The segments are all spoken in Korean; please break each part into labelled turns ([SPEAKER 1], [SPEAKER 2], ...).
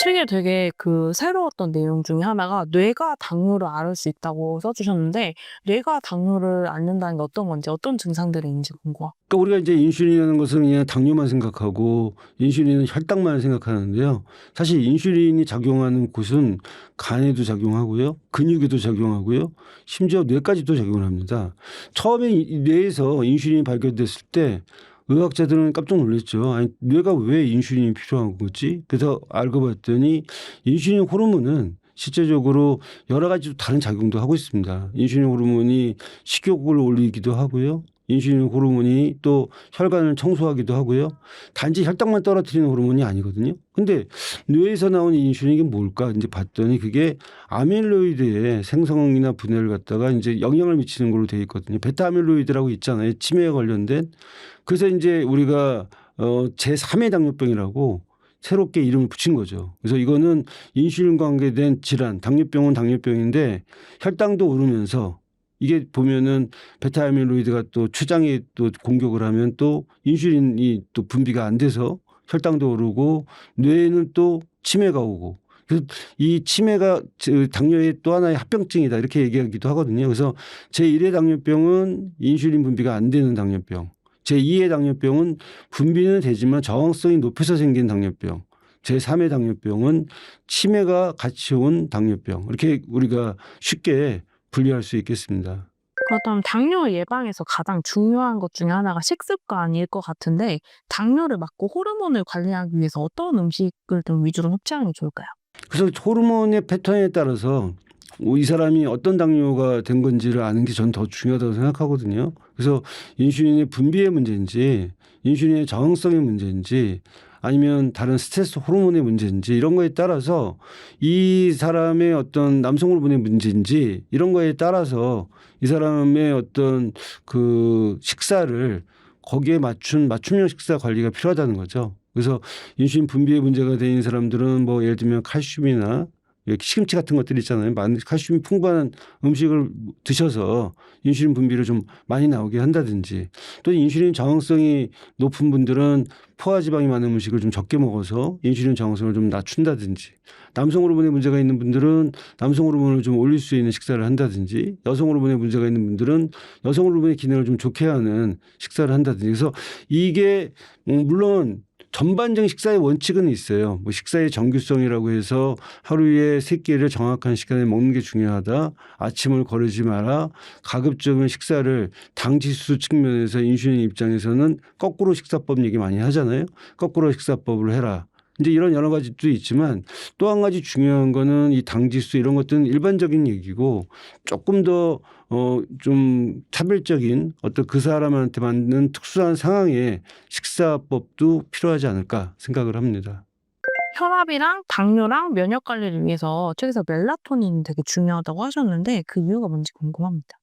[SPEAKER 1] 책에 되게 새로웠던 내용 중에 하나가 뇌가 당뇨를 앓을 수 있다고 써 주셨는데 뇌가 당뇨를 앓는다는 게 어떤 건지 어떤 증상들이 있는지 궁금해요.
[SPEAKER 2] 그러니까 우리가 이제 인슐린이라는 것은 그냥 당뇨만 생각하고 인슐린은 혈당만 생각하는데요. 사실 인슐린이 작용하는 곳은 간에도 작용하고요. 근육에도 작용하고요. 심지어 뇌까지도 작용을 합니다. 처음에 뇌에서 인슐린이 발견됐을 때 의학자들은 깜짝 놀랐죠. 아니, 뇌가 왜 인슐린이 필요한 거지? 그래서 알고 봤더니 인슐린 호르몬은 실제적으로 여러 가지 다른 작용도 하고 있습니다. 인슐린 호르몬이 식욕을 올리기도 하고요. 인슐린 호르몬이 또 혈관을 청소하기도 하고요. 단지 혈당만 떨어뜨리는 호르몬이 아니거든요. 근데 뇌에서 나오는 인슐린이 뭘까 이제 봤더니 그게 아밀로이드의 생성이나 분해를 갖다가 이제 영향을 미치는 걸로 되어 있거든요. 베타 아밀로이드라고 있잖아요. 치매에 관련된. 그래서 이제 우리가 제3의 당뇨병이라고 새롭게 이름을 붙인 거죠. 그래서 이거는 인슐린 관계된 질환, 당뇨병은 당뇨병인데 혈당도 오르면서 이게 보면은 베타 아밀로이드가 또 췌장에 또 공격을 하면 또 인슐린이 또 분비가 안 돼서 혈당도 오르고 뇌에는 또 치매가 오고 그래서 이 치매가 당뇨의 또 하나의 합병증이다 이렇게 얘기하기도 하거든요. 그래서 제1의 당뇨병은 인슐린 분비가 안 되는 당뇨병. 제2의 당뇨병은 분비는 되지만 저항성이 높아서 생긴 당뇨병. 제3의 당뇨병은 치매가 같이 온 당뇨병. 이렇게 우리가 쉽게 분리할 수 있겠습니다.
[SPEAKER 1] 그렇다면 당뇨 예방에서 가장 중요한 것 중에 하나가 식습관일 것 같은데 당뇨를 막고 호르몬을 관리하기 위해서 어떤 음식을 좀 위주로 섭취하는 게 좋을까요?
[SPEAKER 2] 그래서 호르몬의 패턴에 따라서 이 사람이 어떤 당뇨가 된 건지를 아는 게 전 더 중요하다고 생각하거든요. 그래서 인슐린의 분비의 문제인지 인슐린의 저항성의 문제인지 아니면 다른 스트레스 호르몬의 문제인지 이런 거에 따라서 이 사람의 어떤 남성 호르몬의 문제인지 이런 거에 따라서 이 사람의 어떤 그 식사를 거기에 맞춘 맞춤형 식사 관리가 필요하다는 거죠. 그래서 인슐린 분비에 문제가 되는 사람들은 뭐 예를 들면 칼슘이나 시금치 같은 것들 있잖아요. 칼슘이 풍부한 음식을 드셔서 인슐린 분비를 좀 많이 나오게 한다든지 또 인슐린 저항성이 높은 분들은 포화지방이 많은 음식을 좀 적게 먹어서 인슐린 저항성을 좀 낮춘다든지 남성 호르몬에 문제가 있는 분들은 남성 호르몬을 좀 올릴 수 있는 식사를 한다든지 여성 호르몬에 문제가 있는 분들은 여성 호르몬의 기능을 좀 좋게 하는 식사를 한다든지 그래서 이게 물론 전반적인 식사의 원칙은 있어요. 뭐 식사의 정규성이라고 해서 하루에 3끼를 정확한 시간에 먹는 게 중요하다. 아침을 거르지 마라. 가급적이면 식사를 당 지수 측면에서 인슐린 입장에서는 거꾸로 식사법 얘기 많이 하잖아요. 거꾸로 식사법을 해라. 이제 이런 여러 가지도 있지만 또 한 가지 중요한 거는 이 당 지수 이런 것들은 일반적인 얘기고 조금 더 좀 차별적인 어떤 그 사람한테 맞는 특수한 상황의 식사법도 필요하지 않을까 생각을 합니다.
[SPEAKER 1] 혈압이랑 당뇨랑 면역 관리를 위해서 책에서 멜라토닌이 되게 중요하다고 하셨는데 그 이유가 뭔지 궁금합니다.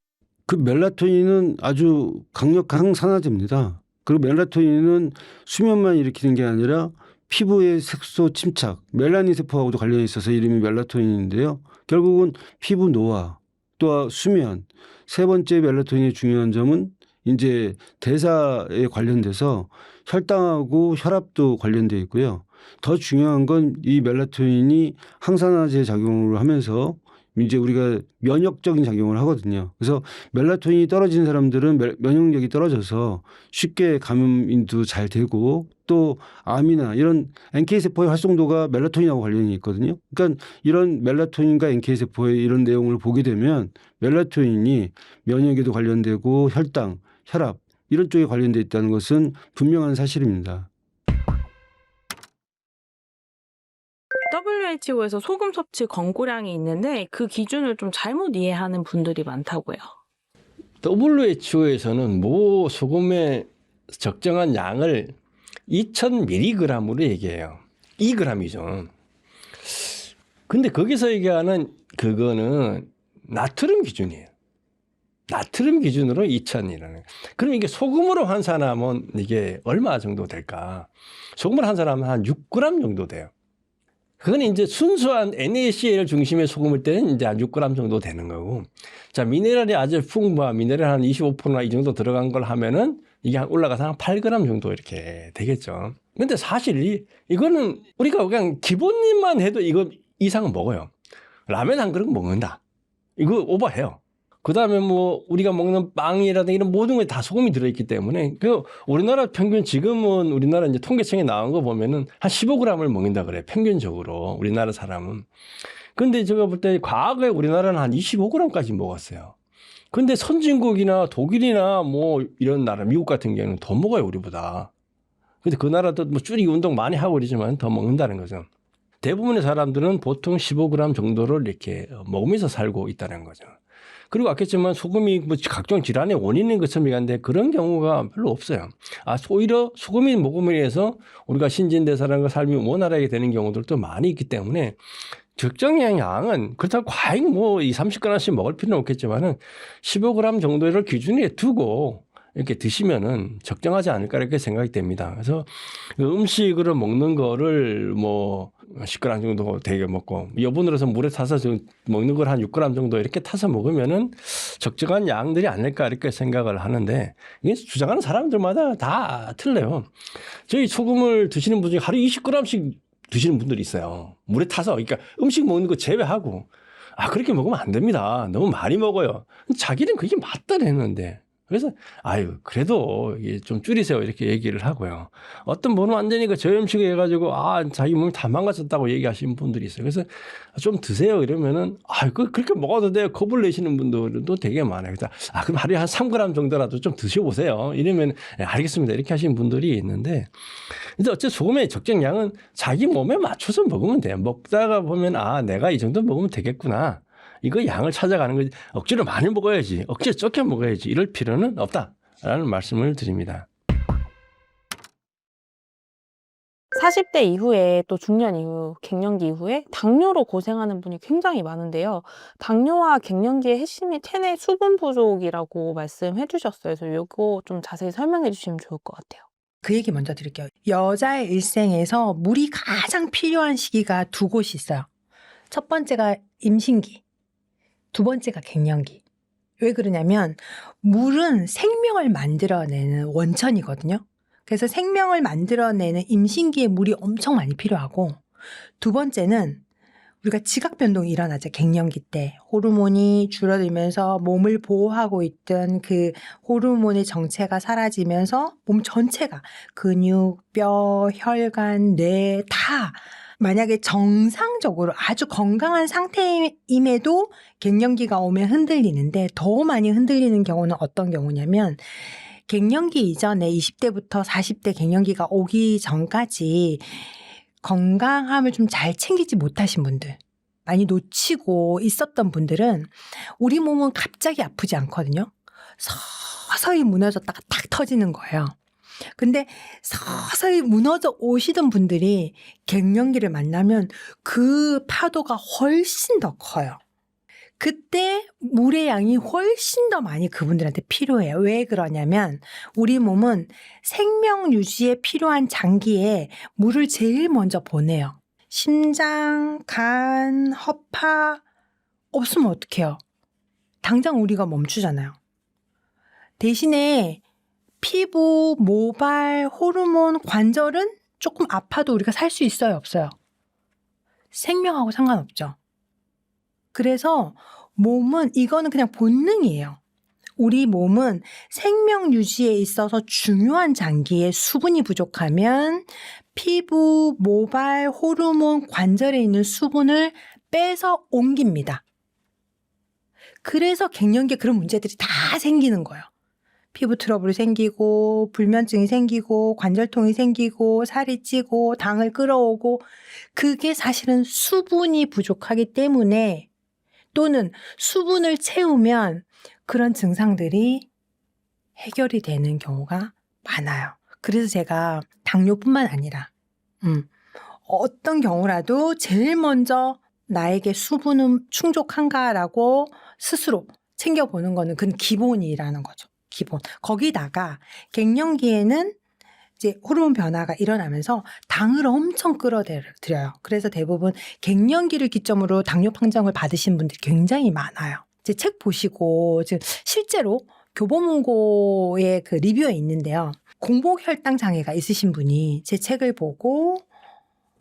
[SPEAKER 2] 그 멜라토닌은 아주 강력한 항산화제입니다. 그리고 멜라토닌은 수면만 일으키는 게 아니라 피부의 색소 침착, 멜라닌 세포하고도 관련이 있어서 이름이 멜라토닌인데요. 결국은 피부 노화, 또 수면, 세 번째 멜라토닌의 중요한 점은 이제 대사에 관련돼서 혈당하고 혈압도 관련돼 있고요. 더 중요한 건 이 멜라토닌이 항산화제 작용을 하면서 이제 우리가 면역적인 작용을 하거든요. 그래서 멜라토닌이 떨어진 사람들은 면역력이 떨어져서 쉽게 감염도 잘 되고 또 암이나 이런 NK세포의 활성도가 멜라토닌하고 관련이 있거든요. 그러니까 이런 멜라토닌과 NK세포의 이런 내용을 보게 되면 멜라토닌이 면역에도 관련되고 혈당, 혈압 이런 쪽에 관련돼 있다는 것은 분명한 사실입니다.
[SPEAKER 1] WHO에서 소금 섭취 권고량이 있는데 그 기준을 좀 잘못 이해하는 분들이 많다고요.
[SPEAKER 3] WHO에서는 모 소금의 적정한 양을 2000mg으로 얘기해요. 2g이죠. 근데 거기서 얘기하는 그거는 나트륨 기준이에요. 나트륨 기준으로 2000이라는. 그럼 이게 소금으로 환산하면 이게 얼마 정도 될까? 소금으로 환산하면 한 6g 정도 돼요. 그건 이제 순수한 NaCl 중심의 소금일 때는 이제 한 6g 정도 되는 거고. 자, 미네랄이 아주 풍부한 미네랄 한 25%나 이 정도 들어간 걸 하면은 이게 올라가서 한 8g 정도 이렇게 되겠죠. 근데 사실 이거는 우리가 그냥 기본만 해도 이거 이상은 먹어요. 라면 한 그릇 먹는다. 이거 오버해요. 그 다음에 뭐 우리가 먹는 빵이라든가 이런 모든 것에 다 소금이 들어있기 때문에 그 우리나라 평균 지금은 우리나라 이제 통계청에 나온 거 보면은 한 15g을 먹는다 그래요. 평균적으로 우리나라 사람은. 근데 제가 볼 때 과거에 우리나라는 한 25g까지 먹었어요. 근데 선진국이나 독일이나 뭐 이런 나라, 미국 같은 경우는 더 먹어요, 우리보다. 근데 그 나라도 뭐 줄이기 운동 많이 하고 그러지만 더 먹는다는 거죠. 대부분의 사람들은 보통 15g 정도를 이렇게 먹으면서 살고 있다는 거죠. 그리고 아꼈지만 소금이 뭐 각종 질환의 원인인 것처럼 얘기하는데 그런 경우가 별로 없어요. 오히려 소금이 먹음으로 해서 우리가 신진대사라는 삶이 원활하게 되는 경우들도 많이 있기 때문에 적정량 양은 그렇다고 과잉 뭐 30g씩 먹을 필요는 없겠지만은 15g 정도를 기준에 두고 이렇게 드시면은 적정하지 않을까 이렇게 생각이 됩니다. 그래서 음식으로 먹는 거를 뭐 10g 정도 되게 먹고 여분으로 해서 물에 타서 먹는 걸 한 6g 정도 이렇게 타서 먹으면은 적정한 양들이 아닐까 이렇게 생각을 하는데 이게 주장하는 사람들마다 다 틀려요. 저희 소금을 드시는 분 중에 하루 20g씩 드시는 분들이 있어요. 물에 타서. 그러니까 음식 먹는 거 제외하고. 그렇게 먹으면 안 됩니다. 너무 많이 먹어요. 자기는 그게 맞다랬는데. 그래서 그래도 이게 좀 줄이세요 이렇게 얘기를 하고요. 어떤 분은 완전히 그 저염식을 해가지고 자기 몸이 다 망가졌다고 얘기하시는 분들이 있어요. 그래서 좀 드세요 이러면은 그렇게 먹어도 돼요 겁을 내시는 분들도 되게 많아요. 그래서 그럼 하루에 한 3g 정도라도 좀 드셔보세요. 이러면 알겠습니다 이렇게 하시는 분들이 있는데 근데 어째 소금의 적정량은 자기 몸에 맞춰서 먹으면 돼요. 먹다가 보면 내가 이 정도 먹으면 되겠구나. 이거 양을 찾아가는 거지. 억지로 많이 먹어야지. 억지로 적게 먹어야지. 이럴 필요는 없다라는 말씀을 드립니다.
[SPEAKER 1] 40대 이후에 또 중년 이후, 갱년기 이후에 당뇨로 고생하는 분이 굉장히 많은데요. 당뇨와 갱년기의 핵심이 체내 수분 부족이라고 말씀해 주셨어요. 그래서 이거 좀 자세히 설명해 주시면 좋을 것 같아요.
[SPEAKER 4] 그 얘기 먼저 드릴게요. 여자의 일생에서 물이 가장 필요한 시기가 두 곳이 있어요. 첫 번째가 임신기, 두 번째가 갱년기. 왜 그러냐면 물은 생명을 만들어내는 원천이거든요. 그래서 생명을 만들어내는 임신기에 물이 엄청 많이 필요하고 두 번째는 우리가 지각 변동이 일어나죠. 갱년기 때 호르몬이 줄어들면서 몸을 보호하고 있던 그 호르몬의 정체가 사라지면서 몸 전체가 근육, 뼈, 혈관, 뇌 다 만약에 정상적으로 아주 건강한 상태임에도 갱년기가 오면 흔들리는데 더 많이 흔들리는 경우는 어떤 경우냐면 갱년기 이전에 20대부터 40대 갱년기가 오기 전까지 건강함을 좀 잘 챙기지 못하신 분들, 많이 놓치고 있었던 분들은 우리 몸은 갑자기 아프지 않거든요. 서서히 무너졌다가 탁 터지는 거예요. 근데 서서히 무너져 오시던 분들이 갱년기를 만나면 그 파도가 훨씬 더 커요. 그때 물의 양이 훨씬 더 많이 그분들한테 필요해요. 왜 그러냐면 우리 몸은 생명 유지에 필요한 장기에 물을 제일 먼저 보내요. 심장, 간, 허파 없으면 어떡해요? 당장 우리가 멈추잖아요. 대신에 피부, 모발, 호르몬, 관절은 조금 아파도 우리가 살 수 있어요? 없어요? 생명하고 상관없죠. 그래서 몸은 이거는 그냥 본능이에요. 우리 몸은 생명 유지에 있어서 중요한 장기에 수분이 부족하면 피부, 모발, 호르몬, 관절에 있는 수분을 빼서 옮깁니다. 그래서 갱년기에 그런 문제들이 다 생기는 거예요. 피부 트러블이 생기고 불면증이 생기고 관절통이 생기고 살이 찌고 당을 끌어오고 그게 사실은 수분이 부족하기 때문에 또는 수분을 채우면 그런 증상들이 해결이 되는 경우가 많아요. 그래서 제가 당뇨뿐만 아니라 어떤 경우라도 제일 먼저 나에게 수분은 충족한가라고 스스로 챙겨보는 거는 그건 기본이라는 거죠. 기본. 거기다가 갱년기에는 이제 호르몬 변화가 일어나면서 당을 엄청 끌어들여요. 그래서 대부분 갱년기를 기점으로 당뇨 판정을 받으신 분들이 굉장히 많아요. 제 책 보시고 지금 실제로 교보문고의 그 리뷰에 있는데요. 공복 혈당 장애가 있으신 분이 제 책을 보고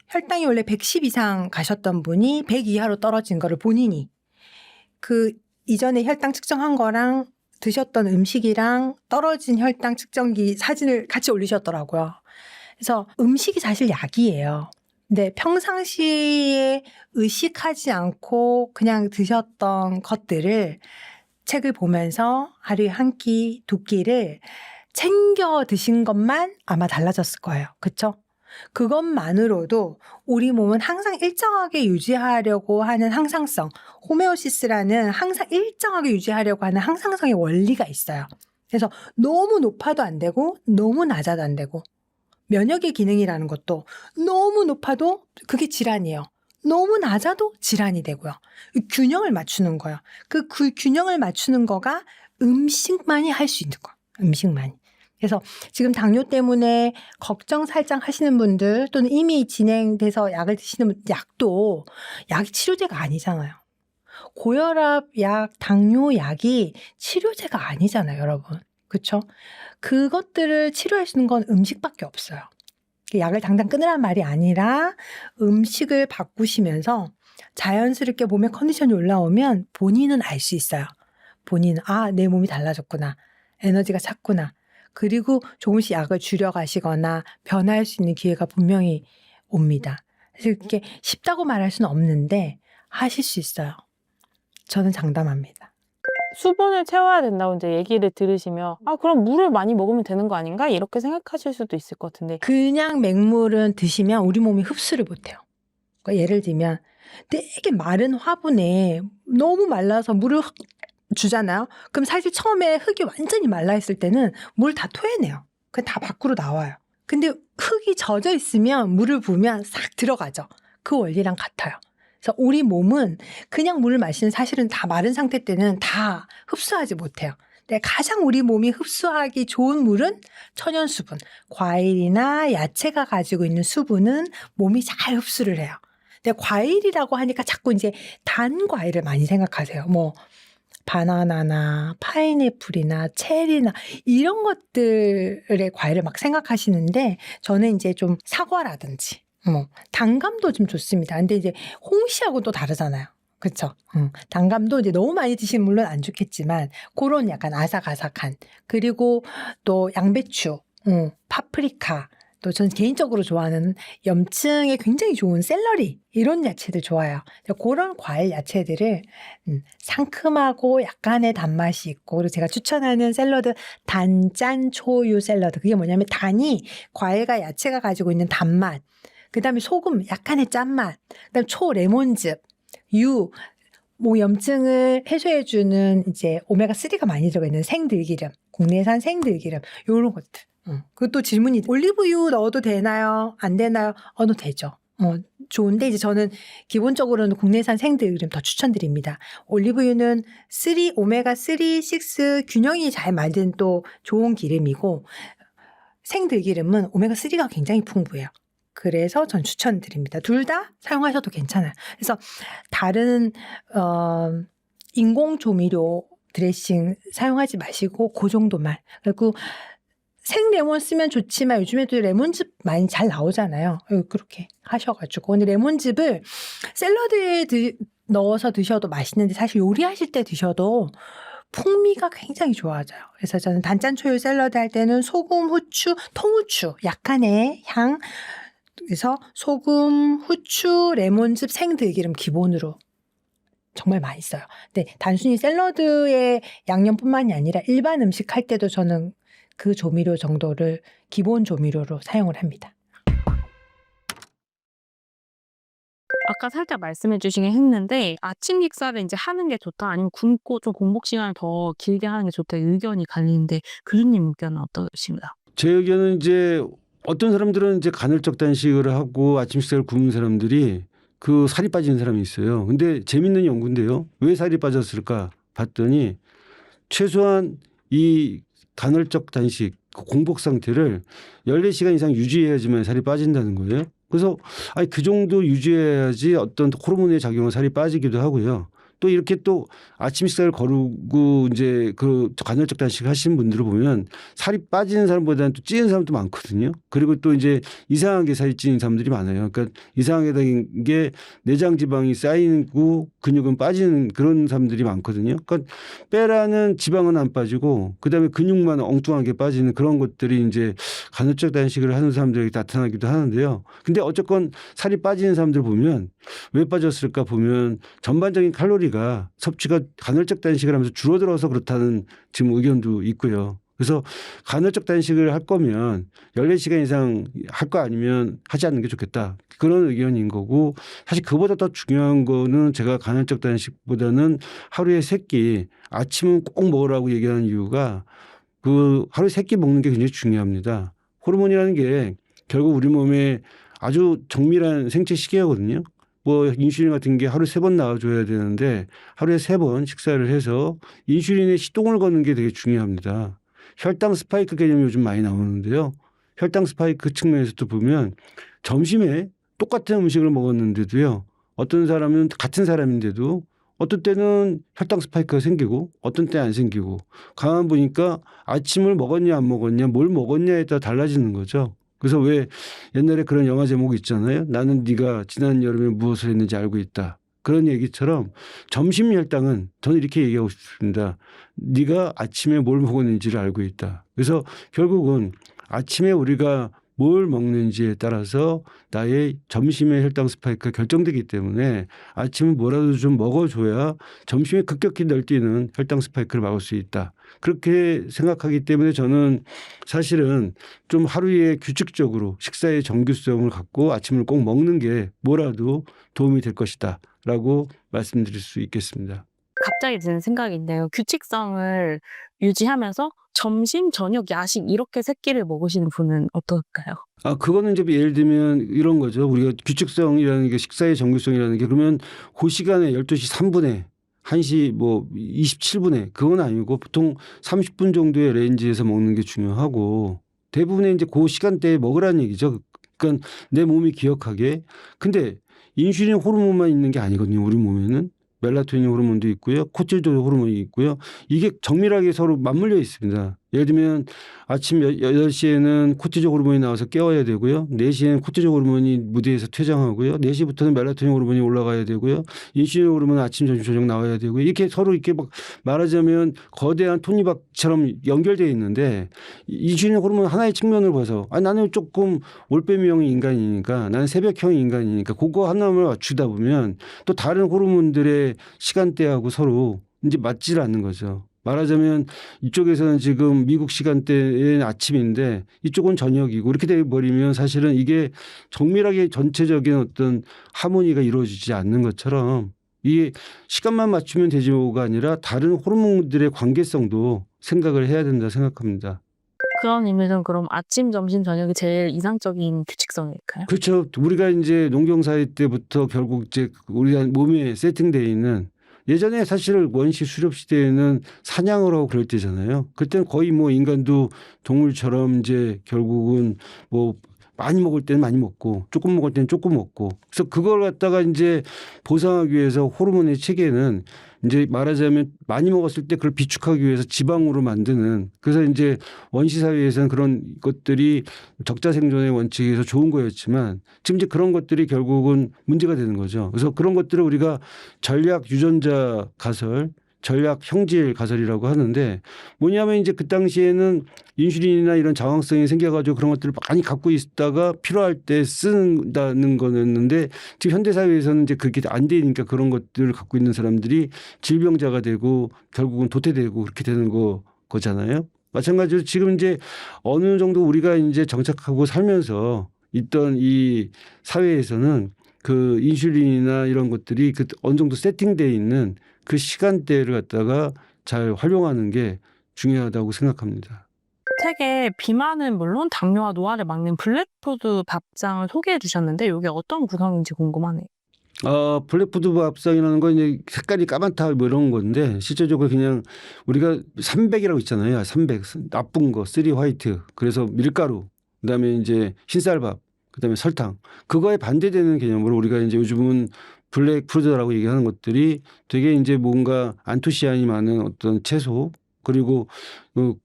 [SPEAKER 4] 혈당이 원래 110 이상 가셨던 분이 100 이하로 떨어진 거를 본인이 그 이전에 혈당 측정한 거랑 드셨던 음식이랑 떨어진 혈당 측정기 사진을 같이 올리셨더라고요. 그래서 음식이 사실 약이에요. 근데 평상시에 의식하지 않고 그냥 드셨던 것들을 책을 보면서 하루에 한 끼, 두 끼를 챙겨 드신 것만 아마 달라졌을 거예요. 그쵸? 그것만으로도 우리 몸은 항상 일정하게 유지하려고 하는 항상성, 호메오시스라는 항상 일정하게 유지하려고 하는 항상성의 원리가 있어요. 그래서 너무 높아도 안 되고 너무 낮아도 안 되고 면역의 기능이라는 것도 너무 높아도 그게 질환이에요. 너무 낮아도 질환이 되고요. 균형을 맞추는 거예요. 그 균형을 맞추는 거가 음식만이 할 수 있는 거예요. 음식만이. 그래서 지금 당뇨 때문에 걱정 살짝 하시는 분들 또는 이미 진행돼서 약을 드시는 분들, 약도 약이 치료제가 아니잖아요. 고혈압 약, 당뇨 약이 치료제가 아니잖아요, 여러분. 그렇죠? 그것들을 치료할 수 있는 건 음식밖에 없어요. 약을 당장 끊으란 말이 아니라 음식을 바꾸시면서 자연스럽게 몸의 컨디션이 올라오면 본인은 알 수 있어요. 본인은 내 몸이 달라졌구나. 에너지가 찼구나. 그리고 조금씩 약을 줄여가시거나 변화할 수 있는 기회가 분명히 옵니다. 그래서 이렇게 쉽다고 말할 수는 없는데 하실 수 있어요. 저는 장담합니다.
[SPEAKER 1] 수분을 채워야 된다고 이제 얘기를 들으시면 그럼 물을 많이 먹으면 되는 거 아닌가? 이렇게 생각하실 수도 있을 것 같은데
[SPEAKER 4] 그냥 맹물은 드시면 우리 몸이 흡수를 못해요. 그러니까 예를 들면 되게 마른 화분에 너무 말라서 물을 주잖아요. 그럼 사실 처음에 흙이 완전히 말라 있을 때는 물 다 토해내요. 그게 다 밖으로 나와요. 근데 흙이 젖어 있으면 물을 부으면 싹 들어가죠. 그 원리랑 같아요. 그래서 우리 몸은 그냥 물을 마시는 사실은 다 마른 상태 때는 다 흡수하지 못해요. 근데 가장 우리 몸이 흡수하기 좋은 물은 천연 수분. 과일이나 야채가 가지고 있는 수분은 몸이 잘 흡수를 해요. 근데 과일이라고 하니까 자꾸 이제 단 과일을 많이 생각하세요. 뭐 바나나나 파인애플이나 체리나 이런 것들의 과일을 막 생각하시는데 저는 이제 좀 사과라든지 단감도 좀 좋습니다. 근데 이제 홍시하고 또 다르잖아요. 그렇죠? 단감도 이제 너무 많이 드시면 물론 안 좋겠지만 그런 약간 아삭아삭한 그리고 또 양배추, 파프리카 또 전 개인적으로 좋아하는 염증에 굉장히 좋은 샐러리 이런 야채들 좋아요. 그런 과일 야채들을 상큼하고 약간의 단맛이 있고 그리고 제가 추천하는 샐러드 단짠 초유 샐러드 그게 뭐냐면 단이 과일과 야채가 가지고 있는 단맛 그다음에 소금 약간의 짠맛 그다음에 초 레몬즙 염증을 해소해주는 이제 오메가3가 많이 들어가 있는 생들기름 국내산 생들기름 요런 것들 그것도 질문이 올리브유 넣어도 되나요? 안 되나요? 넣어도 되죠. 좋은데 이제 저는 기본적으로는 국내산 생들기름 더 추천드립니다. 올리브유는 오메가3, 6 균형이 잘 맞은 또 좋은 기름이고 생들기름은 오메가3가 굉장히 풍부해요. 그래서 전 추천드립니다. 둘 다 사용하셔도 괜찮아요. 그래서 다른 인공 조미료 드레싱 사용하지 마시고 그 정도만. 그리고 생레몬 쓰면 좋지만 요즘에도 레몬즙 많이 잘 나오잖아요. 그렇게 하셔가지고. 근데 레몬즙을 샐러드에 넣어서 드셔도 맛있는데 사실 요리하실 때 드셔도 풍미가 굉장히 좋아져요. 그래서 저는 단짠 초유 샐러드 할 때는 소금, 후추, 통후추 약간의 향 그래서 소금, 후추, 레몬즙, 생들기름 기본으로 정말 맛있어요. 근데 단순히 샐러드의 양념뿐만이 아니라 일반 음식 할 때도 저는 그 조미료 정도를 기본 조미료로 사용을 합니다.
[SPEAKER 1] 아까 살짝 말씀해 주시긴 했는데 아침 식사를 이제 하는 게 좋다 아니면 굶고 좀 공복 시간을 더 길게 하는 게 좋다 의견이 갈리는데 교수님 의견은 어떠신가요?
[SPEAKER 2] 제 의견은 이제 어떤 사람들은 이제 간헐적 단식을 하고 아침 식사를 굶는 사람들이 그 살이 빠지는 사람이 있어요. 근데 재밌는 연구인데요. 왜 살이 빠졌을까 봤더니 최소한 이 간헐적 단식 공복 상태를 14시간 이상 유지해야지만 살이 빠진다는 거예요. 그래서 그 정도 유지해야지 어떤 호르몬의 작용으로 살이 빠지기도 하고요. 또 이렇게 또 아침 식사를 거르고 이제 그 간헐적 단식을 하시는 분들을 보면 살이 빠지는 사람보다는 또 찌는 사람도 많거든요. 그리고 또 이제 이상하게 살이 찌는 사람들이 많아요. 그러니까 이상하게 된 게 내장 지방이 쌓이고 근육은 빠지는 그런 사람들이 많거든요. 그러니까 빼라는 지방은 안 빠지고 그다음에 근육만 엉뚱하게 빠지는 그런 것들이 이제 간헐적 단식을 하는 사람들에게 나타나기도 하는데요. 근데 어쨌건 살이 빠지는 사람들 보면 왜 빠졌을까 보면 전반적인 칼로리가 섭취가 간헐적 단식을 하면서 줄어들어서 그렇다는 지금 의견도 있고요. 그래서 간헐적 단식을 할 거면 14시간 이상 할 거 아니면 하지 않는 게 좋겠다. 그런 의견인 거고 사실 그보다 더 중요한 거는 제가 간헐적 단식보다는 하루에 3끼 아침은 꼭 먹으라고 얘기하는 이유가 그 하루에 3끼 먹는 게 굉장히 중요합니다. 호르몬이라는 게 결국 우리 몸에 아주 정밀한 생체 시계거든요. 뭐 인슐린 같은 게 하루에 3번 나와줘야 되는데 하루에 3번 식사를 해서 인슐린에 시동을 거는 게 되게 중요합니다. 혈당 스파이크 개념이 요즘 많이 나오는데요. 혈당 스파이크 측면에서도 보면 점심에 똑같은 음식을 먹었는데도요. 어떤 사람은 같은 사람인데도 어떤 때는 혈당 스파이크가 생기고 어떤 때 안 생기고 가만 보니까 아침을 먹었냐 안 먹었냐 뭘 먹었냐에 따라 달라지는 거죠. 그래서 왜 옛날에 그런 영화 제목이 있잖아요. 나는 네가 지난 여름에 무엇을 했는지 알고 있다. 그런 얘기처럼 점심 혈당은 저는 이렇게 얘기하고 싶습니다. 네가 아침에 뭘 먹었는지를 알고 있다. 그래서 결국은 아침에 우리가 뭘 먹는지에 따라서 나의 점심의 혈당 스파이크가 결정되기 때문에 아침은 뭐라도 좀 먹어줘야 점심에 급격히 날뛰는 혈당 스파이크를 막을 수 있다. 그렇게 생각하기 때문에 저는 사실은 좀 하루에 규칙적으로 식사의 정규성을 갖고 아침을 꼭 먹는 게 뭐라도 도움이 될 것이다 라고 말씀드릴 수 있겠습니다.
[SPEAKER 1] 갑자기 드는 생각인데요. 규칙성을 유지하면서 점심, 저녁, 야식 이렇게 3끼를 먹으시는 분은 어떨까요?
[SPEAKER 2] 그거는 이제 예를 들면 이런 거죠. 우리가 규칙성이라는 게 식사의 정규성이라는 게 그러면 그 시간에 12시 3분에 1시 뭐 27분에 그건 아니고 보통 30분 정도의 레인지에서 먹는 게 중요하고 대부분의 이제 그 시간대에 먹으라는 얘기죠. 그러니까 내 몸이 기억하게. 근데 인슐린 호르몬만 있는 게 아니거든요. 우리 몸에는. 멜라토닌 호르몬도 있고요. 코틸도 호르몬이 있고요. 이게 정밀하게 서로 맞물려 있습니다. 예를 들면 아침 8시에는 코티졸 호르몬이 나와서 깨워야 되고요. 4시에는 코티졸 호르몬이 무대에서 퇴장하고요. 4시부터는 멜라토닌 호르몬이 올라가야 되고요. 인슐린 호르몬은 아침, 점심, 저녁 나와야 되고요. 이렇게 서로 이렇게 막 말하자면 거대한 톱니바퀴처럼 연결되어 있는데 인슐린 호르몬 하나의 측면을 봐서 나는 조금 올빼미형 인간이니까 나는 새벽형 인간이니까 그거 하나만 맞추다 보면 또 다른 호르몬들의 시간대하고 서로 이제 맞질 않는 거죠. 말하자면 이쪽에서는 지금 미국 시간대의 아침인데 이쪽은 저녁이고 이렇게 돼버리면 사실은 이게 정밀하게 전체적인 어떤 하모니가 이루어지지 않는 것처럼 이게 시간만 맞추면 되지가 아니라 다른 호르몬들의 관계성도 생각을 해야 된다 생각합니다.
[SPEAKER 1] 그런 의미는 그럼 아침, 점심, 저녁이 제일 이상적인 규칙성일까요?
[SPEAKER 2] 그렇죠. 우리가 이제 농경사회 때부터 결국 이제 우리 몸에 세팅되어 있는 예전에 사실 원시 수렵 시대에는 사냥을 하고 그럴 때잖아요. 그때는 거의 뭐 인간도 동물처럼 이제 결국은 뭐 많이 먹을 때는 많이 먹고 조금 먹을 때는 조금 먹고 그래서 그걸 갖다가 이제 보상하기 위해서 호르몬의 체계는 이제 말하자면 많이 먹었을 때 그걸 비축하기 위해서 지방으로 만드는 그래서 이제 원시 사회에서는 그런 것들이 적자 생존의 원칙에서 좋은 거였지만 지금 이제 그런 것들이 결국은 문제가 되는 거죠. 그래서 그런 것들을 우리가 전략 유전자 가설 전략 형질 가설이라고 하는데 뭐냐면 이제 그 당시에는 인슐린이나 이런 저항성이 생겨가지고 그런 것들을 많이 갖고 있다가 필요할 때 쓴다는 거였는데 지금 현대사회에서는 이제 그게 안 되니까 그런 것들을 갖고 있는 사람들이 질병자가 되고 결국은 도태되고 그렇게 되는 거잖아요. 마찬가지로 지금 이제 어느 정도 우리가 이제 정착하고 살면서 있던 이 사회에서는 그 인슐린이나 이런 것들이 그 어느 정도 세팅되어 있는 그 시간대를 갖다가 잘 활용하는 게 중요하다고 생각합니다.
[SPEAKER 1] 책에 비만은 물론 당뇨와 노화를 막는 블랙푸드 밥상을 소개해 주셨는데 이게 어떤 구성인지 궁금하네요.
[SPEAKER 2] 블랙푸드 밥상이라는 건 이제 색깔이 까맣다 뭐 이런 건데 실제적으로 그냥 우리가 300이라고 있잖아요. 300 나쁜 거, 3 화이트. 그래서 밀가루, 그다음에 이제 흰쌀밥, 그다음에 설탕. 그거에 반대되는 개념으로 우리가 이제 요즘은 블랙푸드라고 얘기하는 것들이 되게 이제 뭔가 안토시아닌이 많은 어떤 채소 그리고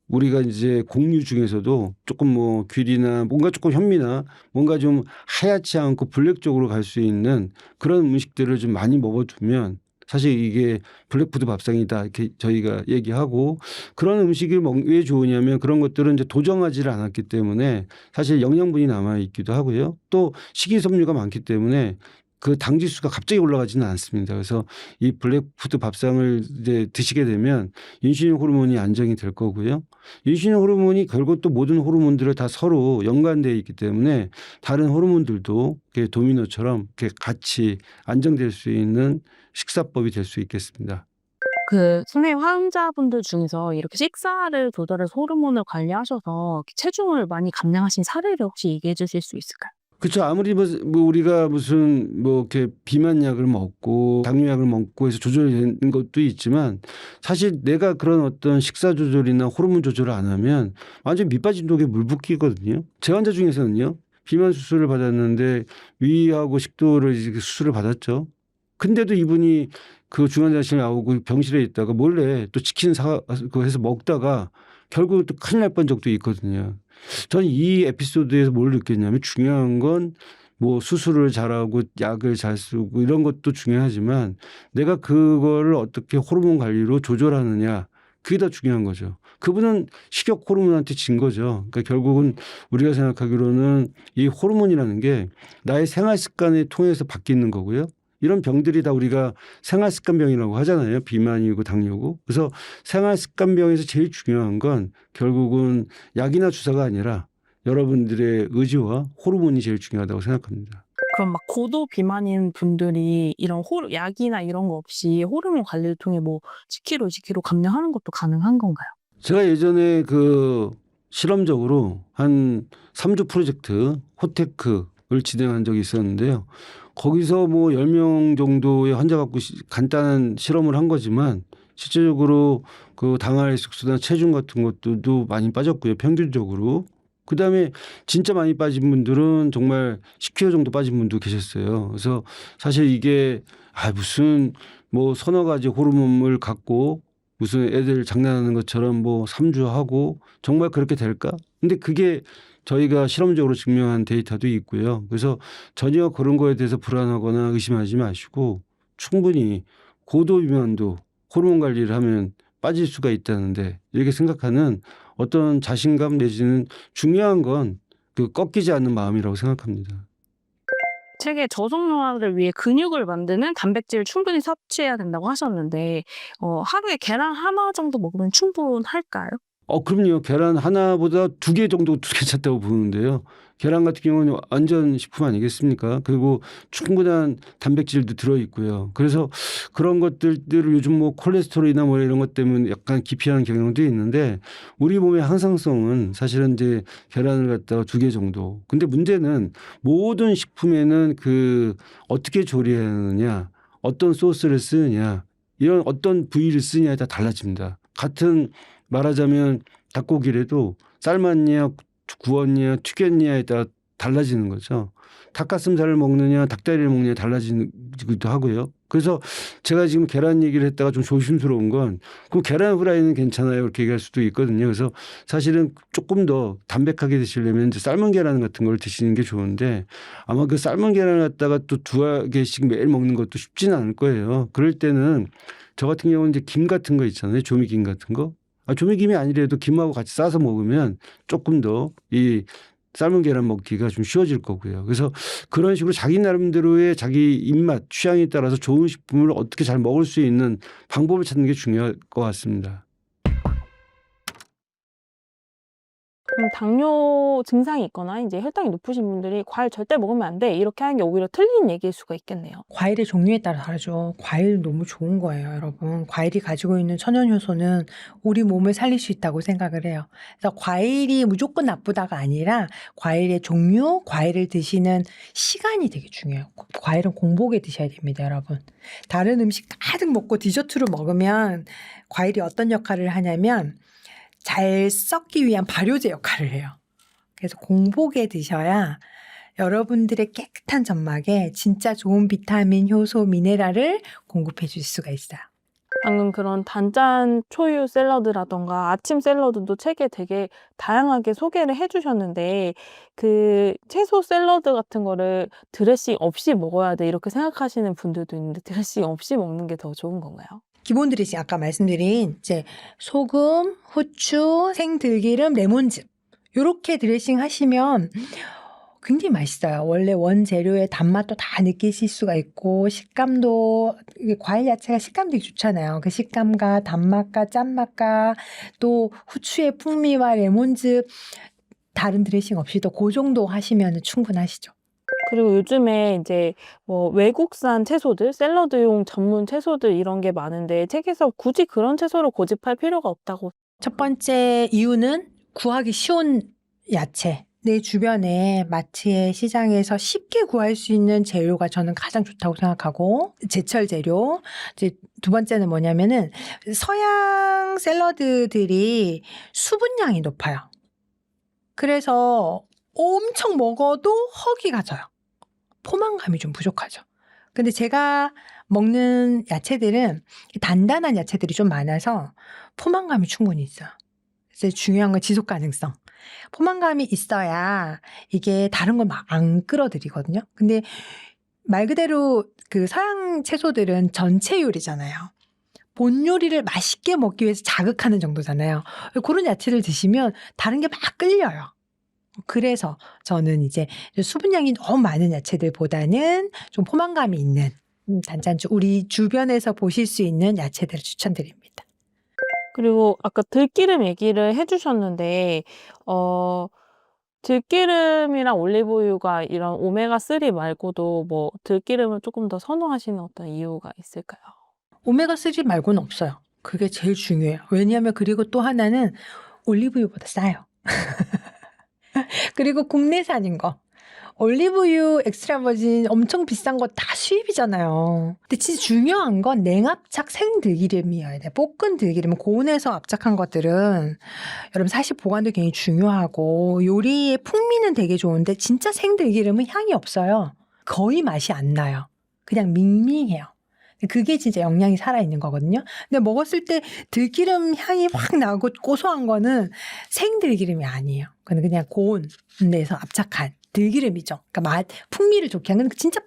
[SPEAKER 2] 우리가 이제 곡류 중에서도 조금 뭐 귤이나 뭔가 조금 현미나 뭔가 좀 하얗지 않고 블랙 쪽으로 갈 수 있는 그런 음식들을 좀 많이 먹어두면 사실 이게 블랙푸드 밥상이다 이렇게 저희가 얘기하고 그런 음식이 왜 좋으냐면 그런 것들은 이제 도정하지를 않았기 때문에 사실 영양분이 남아 있기도 하고요. 또 식이섬유가 많기 때문에 그 당 지수가 갑자기 올라가지는 않습니다. 그래서 이 블랙푸드 밥상을 이제 드시게 되면 인슐린 호르몬이 안정이 될 거고요. 인슐린 호르몬이 결국 또 모든 호르몬들을 다 서로 연관되어 있기 때문에 다른 호르몬들도 이렇게 도미노처럼 이렇게 같이 안정될 수 있는 식사법이 될 수 있겠습니다.
[SPEAKER 1] 선생님 환자분들 중에서 이렇게 식사를 조절해서 호르몬을 관리하셔서 체중을 많이 감량하신 사례를 혹시 얘기해 주실 수 있을까요?
[SPEAKER 2] 그렇죠. 아무리 뭐 우리가 무슨 뭐 이렇게 비만약을 먹고 당뇨약을 먹고 해서 조절이 되는 것도 있지만 사실 내가 그런 어떤 식사 조절이나 호르몬 조절을 안 하면 완전 밑빠진 독에 물 붓기거든요. 제 환자 중에서는요. 비만 수술을 받았는데 위하고 식도를 수술을 받았죠. 근데도 이분이 그 중환자실 나오고 병실에 있다가 몰래 또 치킨 그거 해서 먹다가 결국 또 큰일 날 뻔 적도 있거든요. 저는 이 에피소드에서 뭘 느꼈냐면 중요한 건 뭐 수술을 잘하고 약을 잘 쓰고 이런 것도 중요하지만 내가 그거를 어떻게 호르몬 관리로 조절하느냐 그게 더 중요한 거죠. 그분은 식욕 호르몬한테 진 거죠. 그러니까 결국은 우리가 생각하기로는 이 호르몬이라는 게 나의 생활 습관을 통해서 바뀌는 거고요. 이런 병들이 다 우리가 생활습관병이라고 하잖아요. 비만이고 당뇨고. 그래서 생활습관병에서 제일 중요한 건 결국은 약이나 주사가 아니라 여러분들의 의지와 호르몬이 제일 중요하다고 생각합니다.
[SPEAKER 1] 그럼 막 고도 비만인 분들이 이런 약이나 이런 거 없이 호르몬 관리를 통해 뭐 10kg, 20kg 감량하는 것도 가능한 건가요?
[SPEAKER 2] 제가 예전에 그 실험적으로 한 3주 프로젝트 호테크를 진행한 적이 있었는데요. 거기서 뭐 10명 정도의 환자 갖고 간단한 실험을 한 거지만 실제적으로 그 당할 숙소나 체중 같은 것들도 많이 빠졌고요. 평균적으로. 그다음에 진짜 많이 빠진 분들은 정말 10kg 정도 빠진 분도 계셨어요. 그래서 사실 이게 무슨 뭐 서너 가지 호르몬을 갖고 무슨 애들 장난하는 것처럼 뭐 3주 하고 정말 그렇게 될까? 근데 그게 저희가 실험적으로 증명한 데이터도 있고요. 그래서 전혀 그런 거에 대해서 불안하거나 의심하지 마시고 충분히 고도 비만도 호르몬 관리를 하면 빠질 수가 있다는데 이렇게 생각하는 어떤 자신감 내지는 중요한 건 그 꺾이지 않는 마음이라고 생각합니다.
[SPEAKER 1] 책에 저속노화를 위해 근육을 만드는 단백질을 충분히 섭취해야 된다고 하셨는데 하루에 계란 하나 정도 먹으면 충분할까요?
[SPEAKER 2] 그럼요. 계란 하나보다 2개 정도 괜찮다고 보는데요. 계란 같은 경우는 완전 식품 아니겠습니까? 그리고 충분한 단백질도 들어있고요. 그래서 그런 것들을 요즘 뭐 콜레스테롤이나 뭐 이런 것 때문에 약간 기피하는 경향도 있는데 우리 몸의 항상성은 사실은 이제 계란을 갖다가 2개 정도. 근데 문제는 모든 식품에는 그 어떻게 조리하느냐, 어떤 소스를 쓰느냐, 이런 어떤 부위를 쓰느냐에 따라 달라집니다. 같은 말하자면 닭고기라도 삶았냐 구웠냐 튀겼냐에 따라 달라지는 거죠. 닭가슴살을 먹느냐 닭다리를 먹느냐 달라지기도 하고요. 그래서 제가 지금 계란 얘기를 했다가 좀 조심스러운 건 그럼 계란 후라이는 괜찮아요 이렇게 얘기할 수도 있거든요. 그래서 사실은 조금 더 담백하게 드시려면 이제 삶은 계란 같은 걸 드시는 게 좋은데 아마 그 삶은 계란을 갖다가 또 2개씩 매일 먹는 것도 쉽지는 않을 거예요. 그럴 때는 저 같은 경우는 이제 김 같은 거 있잖아요. 조미김 같은 거. 조미김이 아니라도 김하고 같이 싸서 먹으면 조금 더 이 삶은 계란 먹기가 좀 쉬워질 거고요. 그래서 그런 식으로 자기 나름대로의 자기 입맛, 취향에 따라서 좋은 식품을 어떻게 잘 먹을 수 있는 방법을 찾는 게 중요할 것 같습니다.
[SPEAKER 1] 그럼 당뇨 증상이 있거나 이제 혈당이 높으신 분들이 과일 절대 먹으면 안 돼. 이렇게 하는 게 오히려 틀린 얘기일 수가 있겠네요.
[SPEAKER 4] 과일의 종류에 따라 다르죠. 과일 너무 좋은 거예요, 여러분. 과일이 가지고 있는 천연 효소는 우리 몸을 살릴 수 있다고 생각을 해요. 그래서 과일이 무조건 나쁘다가 아니라 과일의 종류, 과일을 드시는 시간이 되게 중요해요. 과일은 공복에 드셔야 됩니다, 여러분. 다른 음식 가득 먹고 디저트로 먹으면 과일이 어떤 역할을 하냐면 잘 썩기 위한 발효제 역할을 해요. 그래서 공복에 드셔야 여러분들의 깨끗한 점막에 진짜 좋은 비타민, 효소, 미네랄을 공급해 줄 수가 있어요.
[SPEAKER 1] 방금 그런 단짠 초유 샐러드라던가 아침 샐러드도 책에 되게 다양하게 소개를 해주셨는데 그 채소 샐러드 같은 거를 드레싱 없이 먹어야 돼 이렇게 생각하시는 분들도 있는데 드레싱 없이 먹는 게 더 좋은 건가요?
[SPEAKER 4] 기본 드레싱 아까 말씀드린 이제 소금, 후추, 생들기름, 레몬즙 요렇게 드레싱 하시면 굉장히 맛있어요. 원래 원재료의 단맛도 다 느끼실 수가 있고 식감도 이게 과일 야채가 식감도 되게 좋잖아요. 그 식감과 단맛과 짠맛과 또 후추의 풍미와 레몬즙 다른 드레싱 없이도 그 정도 하시면 충분하시죠.
[SPEAKER 1] 그리고 요즘에 이제 뭐 외국산 채소들, 샐러드용 전문 채소들 이런 게 많은데 책에서 굳이 그런 채소를 고집할 필요가 없다고.
[SPEAKER 4] 첫 번째 이유는 구하기 쉬운 야채. 내 주변에 마트에 시장에서 쉽게 구할 수 있는 재료가 저는 가장 좋다고 생각하고 제철 재료. 이제 두 번째는 뭐냐면은 서양 샐러드들이 수분량이 높아요. 그래서 엄청 먹어도 허기가 져요. 포만감이 좀 부족하죠. 근데 제가 먹는 야채들은 단단한 야채들이 좀 많아서 포만감이 충분히 있어요. 그래서 중요한 건 지속 가능성. 포만감이 있어야 이게 다른 걸 막 안 끌어들이거든요. 근데 말 그대로 그 서양 채소들은 전체 요리잖아요. 본 요리를 맛있게 먹기 위해서 자극하는 정도잖아요. 그런 야채를 드시면 다른 게 막 끌려요. 그래서 저는 이제 수분량이 너무 많은 야채들보다는 좀 포만감이 있는 단짠주 우리 주변에서 보실 수 있는 야채들을 추천드립니다.
[SPEAKER 1] 그리고 아까 들기름 얘기를 해주셨는데 들기름이랑 올리브유가 이런 오메가3 말고도 뭐 들기름을 조금 더 선호하시는 어떤 이유가 있을까요?
[SPEAKER 4] 오메가3 말고는 없어요. 그게 제일 중요해요. 왜냐하면 그리고 또 하나는 올리브유보다 싸요. 그리고 국내산인 거. 올리브유 엑스트라버진 엄청 비싼 거 다 수입이잖아요. 근데 진짜 중요한 건 냉압착 생들기름이어야 돼. 볶은 들기름, 고온에서 압착한 것들은 여러분 사실 보관도 굉장히 중요하고 요리의 풍미는 되게 좋은데 진짜 생들기름은 향이 없어요. 거의 맛이 안 나요. 그냥 밍밍해요. 그게 진짜 영양이 살아있는 거거든요. 근데 먹었을 때 들기름 향이 확 나고 고소한 거는 생들기름이 아니에요. 그건 그냥 고온에서 압착한 들기름이죠. 그러니까 풍미를 좋게 하는 건 진짜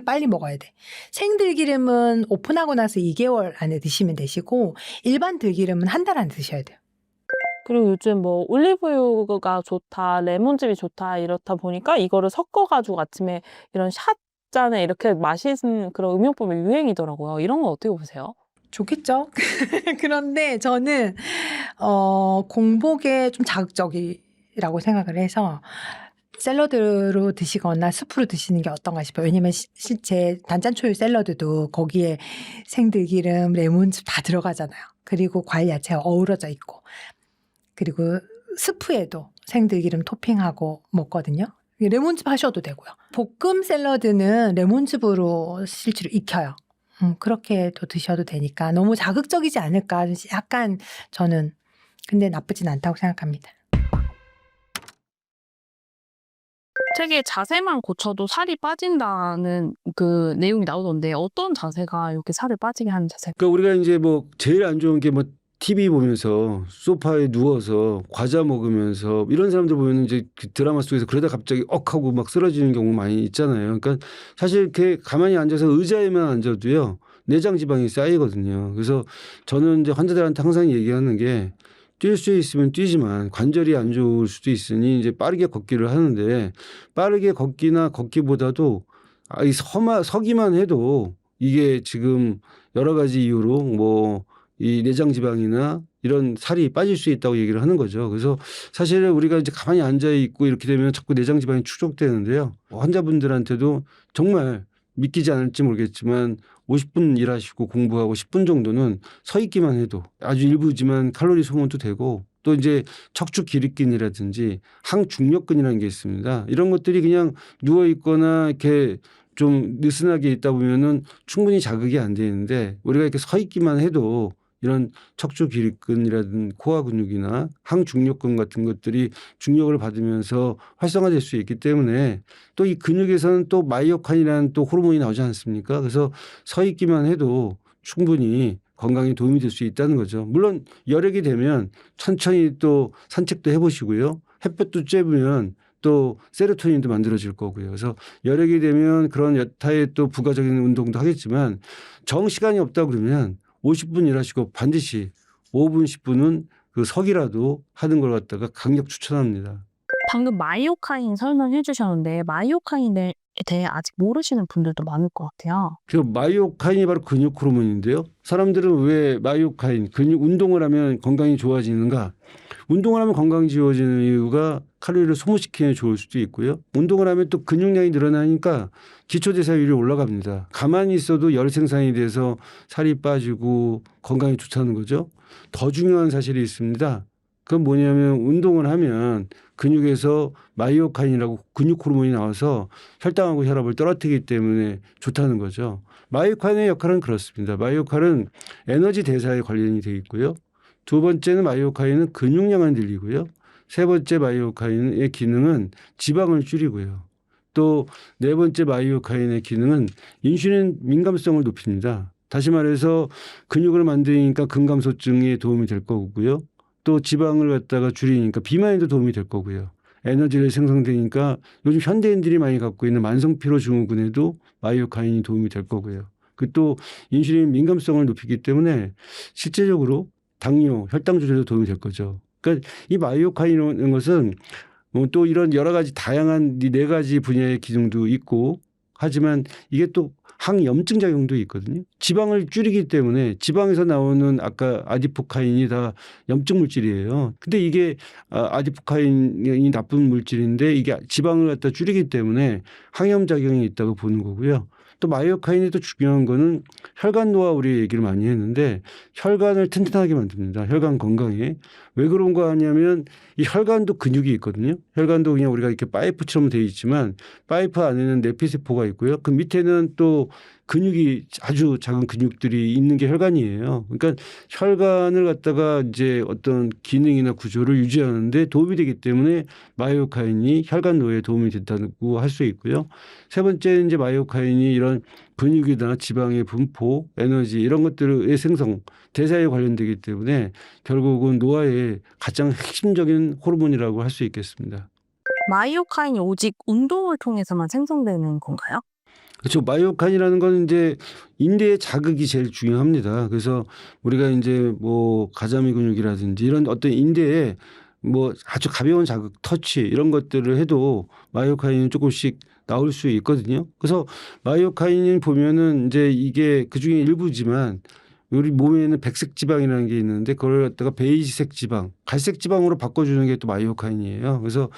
[SPEAKER 4] 빨리 먹어야 돼. 생들기름은 오픈하고 나서 2개월 안에 드시면 되시고 일반 들기름은 한 달 안에 드셔야 돼요.
[SPEAKER 1] 그리고 요즘 뭐 올리브유가 좋다, 레몬즙이 좋다 이렇다 보니까 이거를 섞어가지고 아침에 이런 샷 잔에 이렇게 마시는 그런 음용법이 유행이더라고요. 이런 거 어떻게 보세요?
[SPEAKER 4] 좋겠죠? 그런데 저는 공복에 좀 자극적이라고 생각을 해서 샐러드로 드시거나 스프로 드시는 게 어떤가 싶어요. 왜냐면 실제 단짠초유 샐러드도 거기에 생들기름, 레몬즙 다 들어가잖아요. 그리고 과일 야채가 어우러져 있고 그리고 스프에도 생들기름 토핑하고 먹거든요. 레몬즙 하셔도 되고요. 볶음 샐러드는 레몬즙으로 실제로 익혀요. 그렇게도 드셔도 되니까 너무 자극적이지 않을까 약간 저는 근데 나쁘진 않다고 생각합니다.
[SPEAKER 1] 책에 자세만 고쳐도 살이 빠진다는 그 내용이 나오던데 어떤 자세가 이렇게 살을 빠지게 하는 자세일까요?
[SPEAKER 2] 그러니까 우리가 이제 뭐 제일 안 좋은 게 뭐 TV 보면서 소파에 누워서 과자 먹으면서 이런 사람들 보면 이제 그 드라마 속에서 그러다 갑자기 하고 막 쓰러지는 경우 많이 있잖아요. 그러니까 사실 이렇게 가만히 앉아서 의자에만 앉아도요 내장 지방이 쌓이거든요. 그래서 저는 이제 환자들한테 항상 얘기하는 게 뛸 수 있으면 뛰지만 관절이 안 좋을 수도 있으니 이제 빠르게 걷기를 하는데 빠르게 걷기나 걷기보다도 서기만 해도 이게 지금 여러 가지 이유로 뭐 이 내장 지방이나 이런 살이 빠질 수 있다고 얘기를 하는 거죠. 그래서 사실 우리가 이제 가만히 앉아 있고 이렇게 되면 자꾸 내장 지방이 축적되는데요. 환자분들한테도 정말 믿기지 않을지 모르겠지만 50분 일하시고 공부하고 10분 정도는 서 있기만 해도 아주 일부지만 칼로리 소모도 되고 또 이제 척추 기립근이라든지 항중력근이라는 게 있습니다. 이런 것들이 그냥 누워 있거나 이렇게 좀 느슨하게 있다 보면은 충분히 자극이 안 되는데 우리가 이렇게 서 있기만 해도 이런 척추 기립근이라든 코어 근육이나 항중력근 같은 것들이 중력을 받으면서 활성화될 수 있기 때문에 또 이 근육에서는 또 마이오카인이라는 또 호르몬이 나오지 않습니까? 그래서 서 있기만 해도 충분히 건강에 도움이 될 수 있다는 거죠. 물론 여력이 되면 천천히 또 산책도 해보시고요. 햇볕도 쬐으면 또 세로토닌도 만들어질 거고요. 그래서 여력이 되면 그런 여타의 또 부가적인 운동도 하겠지만 정 시간이 없다 그러면 50분 일하시고 반드시 5분, 10분은 그 석이라도 하는 걸 갖다가 강력 추천합니다.
[SPEAKER 1] 방금 마이오카인 설명해 주셨는데 마이오카인에 대해 아직 모르시는 분들도 많을 것 같아요.
[SPEAKER 2] 그 마이오카인이 바로 근육 호르몬인데요. 사람들은 왜 마이오카인, 근육 운동을 하면 건강이 좋아지는가? 운동을 하면 건강이 좋아지는 이유가 칼로리를 소모시키는 게 좋을 수도 있고요. 운동을 하면 또 근육량이 늘어나니까 기초대사율이 올라갑니다. 가만히 있어도 열 생산이 돼서 살이 빠지고 건강이 좋다는 거죠. 더 중요한 사실이 있습니다. 그건 뭐냐면 운동을 하면 근육에서 마이오카인이라고 근육 호르몬이 나와서 혈당하고 혈압을 떨어뜨리기 때문에 좋다는 거죠. 마이오카인의 역할은 그렇습니다. 마이오카인은 에너지 대사에 관련이 되어 있고요. 두 번째는 마이오카인은 근육량을 늘리고요. 세 번째 마이오카인의 기능은 지방을 줄이고요. 또 네 번째 마이오카인의 기능은 인슐린 민감성을 높입니다. 다시 말해서 근육을 만드니까 근감소증에 도움이 될 거고요. 또 지방을 갖다가 줄이니까 비만에도 도움이 될 거고요. 에너지를 생성되니까 요즘 현대인들이 많이 갖고 있는 만성피로 증후군에도 마이오카인이 도움이 될 거고요. 그 또 인슐린 민감성을 높이기 때문에 실제적으로 당뇨, 혈당 조절에도 도움이 될 거죠. 그러니까 이 마이오카인이라는 것은 또 이런 여러 가지 다양한 이 네 가지 분야의 기능도 있고 하지만 이게 또 항염증 작용도 있거든요. 지방을 줄이기 때문에 지방에서 나오는 아까 아디포카인이 다 염증 물질이에요. 근데 이게 아디포카인이 나쁜 물질인데 이게 지방을 갖다 줄이기 때문에 항염 작용이 있다고 보는 거고요. 또 마이오카인이 또 중요한 거는 혈관 노화 우리 얘기를 많이 했는데 혈관을 튼튼하게 만듭니다. 혈관 건강에. 왜 그런 거 하냐면 이 혈관도 근육이 있거든요. 혈관도 그냥 우리가 이렇게 파이프처럼 되어 있지만 파이프 안에는 내피세포가 있고요. 그 밑에는 또 근육이 아주 작은 근육들이 있는 게 혈관이에요. 그러니까 혈관을 갖다가 이제 어떤 기능이나 구조를 유지하는데 도움이 되기 때문에 마이오카인이 혈관 노화에 도움이 된다고 할 수 있고요. 세 번째는 이제 마이오카인이 이런 근육이나 지방의 분포, 에너지 이런 것들의 생성, 대사에 관련되기 때문에 결국은 노화의 가장 핵심적인 호르몬이라고 할 수 있겠습니다.
[SPEAKER 1] 마이오카인이 오직 운동을 통해서만 생성되는 건가요?
[SPEAKER 2] 그렇죠. 마이오카인이라는 건 이제 인대의 자극이 제일 중요합니다. 그래서 우리가 이제 뭐 가자미 근육이라든지 이런 어떤 인대에 뭐 아주 가벼운 자극, 터치 이런 것들을 해도 마이오카인은 조금씩 나올 수 있거든요. 그래서 마이오카인 보면은 이제 이게 그 중에 일부지만 우리 몸에는 백색 지방이라는 게 있는데 그걸 갖다가 베이지색 지방, 갈색 지방으로 바꿔주는 게 또 마이오카인이에요. 그래서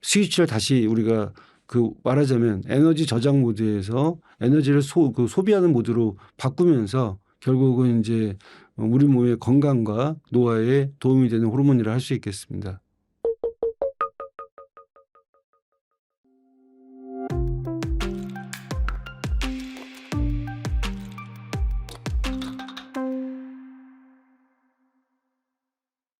[SPEAKER 2] 스위치를 다시 우리가 그 말하자면 에너지 저장 모드에서 에너지를 소비하는 모드로 바꾸면서 결국은 이제 우리 몸의 건강과 노화에 도움이 되는 호르몬이라 할 수 있겠습니다.